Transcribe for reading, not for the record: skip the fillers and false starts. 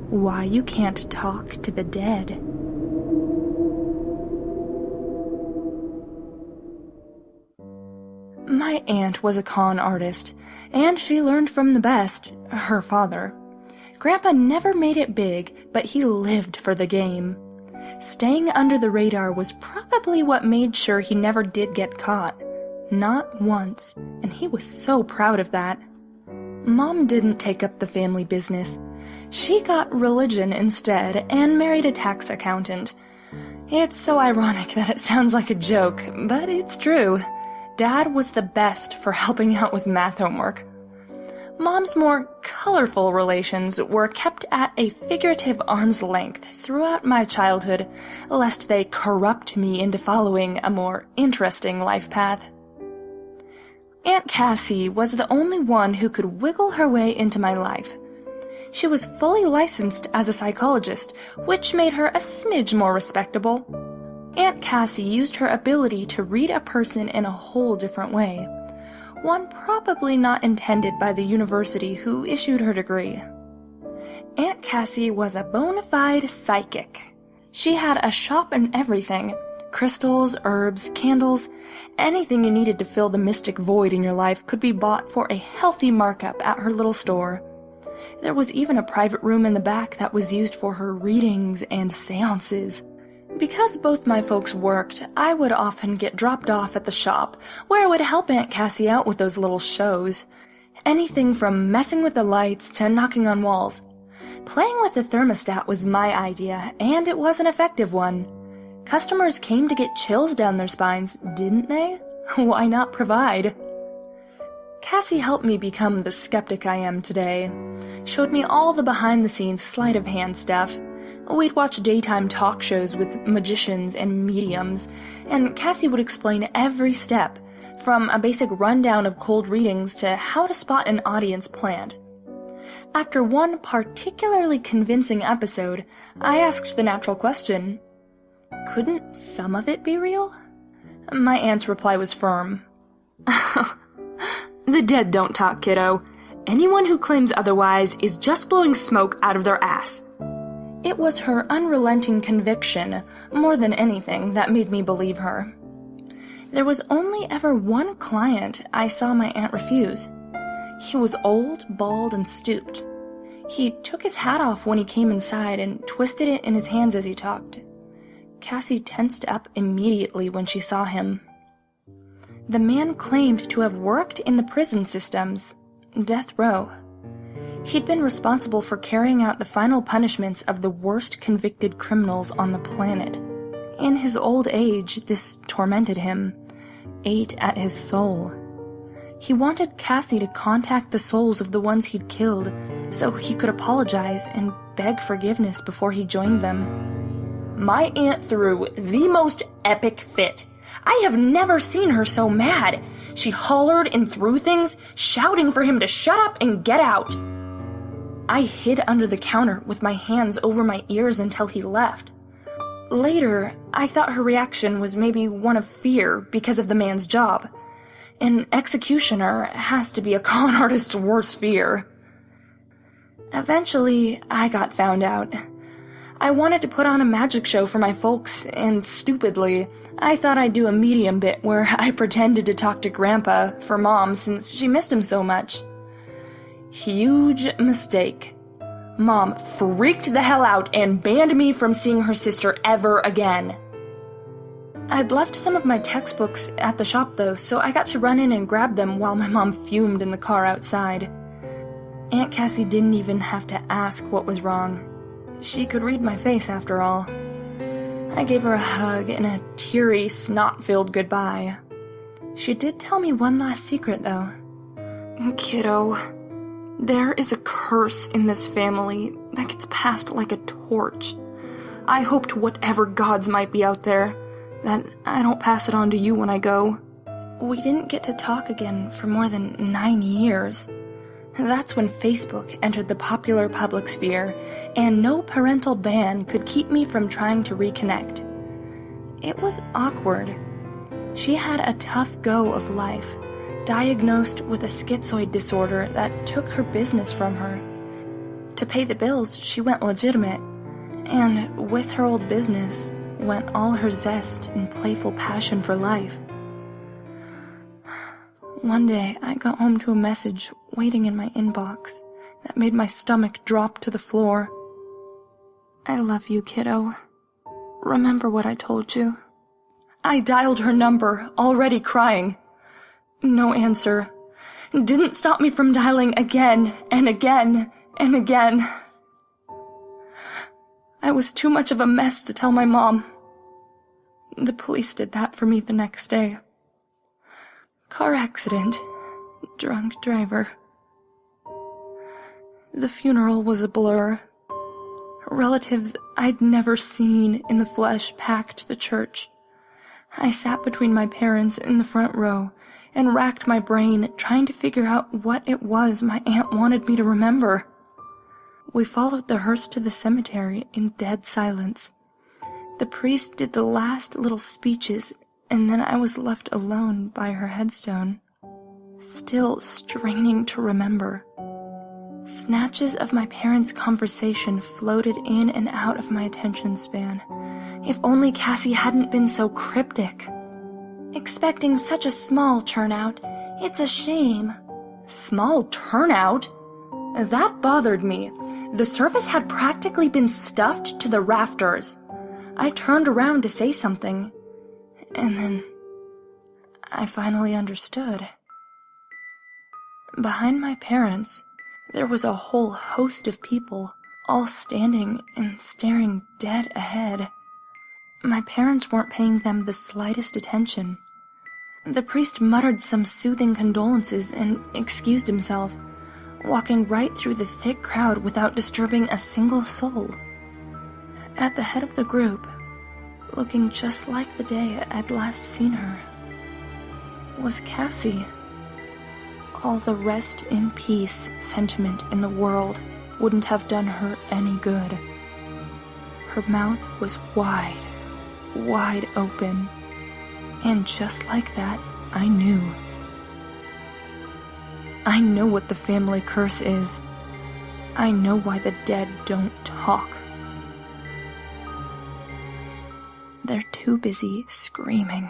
Why you can't talk to the dead. My aunt was a con artist, and she learned from the best, her father. Grandpa never made it big, but he lived for the game. Staying under the radar was probably what made sure he never did get caught. Not once, and he was so proud of that. Mom didn't take up the family business. She got religion instead and married a tax accountant. It's so ironic that it sounds like a joke, but it's true. Dad was the best for helping out with math homework. Mom's more colorful relations were kept at a figurative arm's length throughout my childhood, lest they corrupt me into following a more interesting life path. Aunt Cassie was the only one who could wiggle her way into my life. She was fully licensed as a psychologist, which made her a smidge more respectable. Aunt Cassie used her ability to read a person in a whole different way, one probably not intended by the university who issued her degree. Aunt Cassie was a bona fide psychic. She had a shop and everything: crystals, herbs, candles. Anything you needed to fill the mystic void in your life could be bought for a healthy markup at her little store. There was even a private room in the back that was used for her readings and seances. Because both my folks worked, I would often get dropped off at the shop, where I would help Aunt Cassie out with those little shows. Anything from messing with the lights to knocking on walls. Playing with the thermostat was my idea, and it was an effective one. Customers came to get chills down their spines, didn't they? Why not provide? Cassie helped me become the skeptic I am today. Showed me all the behind-the-scenes sleight-of-hand stuff. We'd watch daytime talk shows with magicians and mediums, and Cassie would explain every step, from a basic rundown of cold readings to how to spot an audience plant. After one particularly convincing episode, I asked the natural question, couldn't some of it be real? My aunt's reply was firm. The dead don't talk, kiddo. Anyone who claims otherwise is just blowing smoke out of their ass. It was her unrelenting conviction, more than anything, that made me believe her. There was only ever one client I saw my aunt refuse. He was old, bald, and stooped. He took his hat off when he came inside and twisted it in his hands as he talked. Cassie tensed up immediately when she saw him. The man claimed to have worked in the prison systems, death row. He'd been responsible for carrying out the final punishments of the worst convicted criminals on the planet. In his old age, this tormented him, ate at his soul. He wanted Cassie to contact the souls of the ones he'd killed, so he could apologize and beg forgiveness before he joined them. My aunt threw the most epic fit. I have never seen her so mad. She hollered and threw things, shouting for him to shut up and get out. I hid under the counter with my hands over my ears until he left. Later, I thought her reaction was maybe one of fear because of the man's job. An executioner has to be a con artist's worst fear. Eventually, I got found out. I wanted to put on a magic show for my folks, and stupidly, I thought I'd do a medium bit where I pretended to talk to Grandpa for Mom since she missed him so much. Huge mistake. Mom freaked the hell out and banned me from seeing her sister ever again. I'd left some of my textbooks at the shop though, so I got to run in and grab them while my mom fumed in the car outside. Aunt Cassie didn't even have to ask what was wrong. She could read my face after all. I gave her a hug and a teary, snot-filled goodbye. She did tell me one last secret though. Kiddo, there is a curse in this family that gets passed like a torch. I hope to whatever gods might be out there that I don't pass it on to you when I go. We didn't get to talk again for more than 9 years. That's when Facebook entered the popular public sphere, and no parental ban could keep me from trying to reconnect. It was awkward. She had a tough go of life, diagnosed with a schizoid disorder that took her business from her. To pay the bills, she went legitimate, and with her old business went all her zest and playful passion for life. One day, I got home to a message waiting in my inbox that made my stomach drop to the floor. "I love you, kiddo. Remember what I told you?" I dialed her number, already crying. No answer. Didn't stop me from dialing again and again and again. I was too much of a mess to tell my mom. The police did that for me the next day. Car accident. Drunk driver. The funeral was a blur. Relatives I'd never seen in the flesh packed the church. I sat between my parents in the front row and racked my brain trying to figure out what it was my aunt wanted me to remember. We followed the hearse to the cemetery in dead silence. The priest did the last little speeches, and then I was left alone by her headstone, still straining to remember. Snatches of my parents' conversation floated in and out of my attention span. If only Cassie hadn't been so cryptic. "Expecting such a small turnout, it's a shame." Small turnout? That bothered me. The service had practically been stuffed to the rafters. I turned around to say something, and then I finally understood. Behind my parents, there was a whole host of people, all standing and staring dead ahead. My parents weren't paying them the slightest attention. The priest muttered some soothing condolences and excused himself, walking right through the thick crowd without disturbing a single soul. At the head of the group, looking just like the day I'd last seen her, was Cassie. All the rest in peace sentiment in the world wouldn't have done her any good. Her mouth was wide open, and just like that, I knew. I know what the family curse is. I know why the dead don't talk. They're too busy screaming.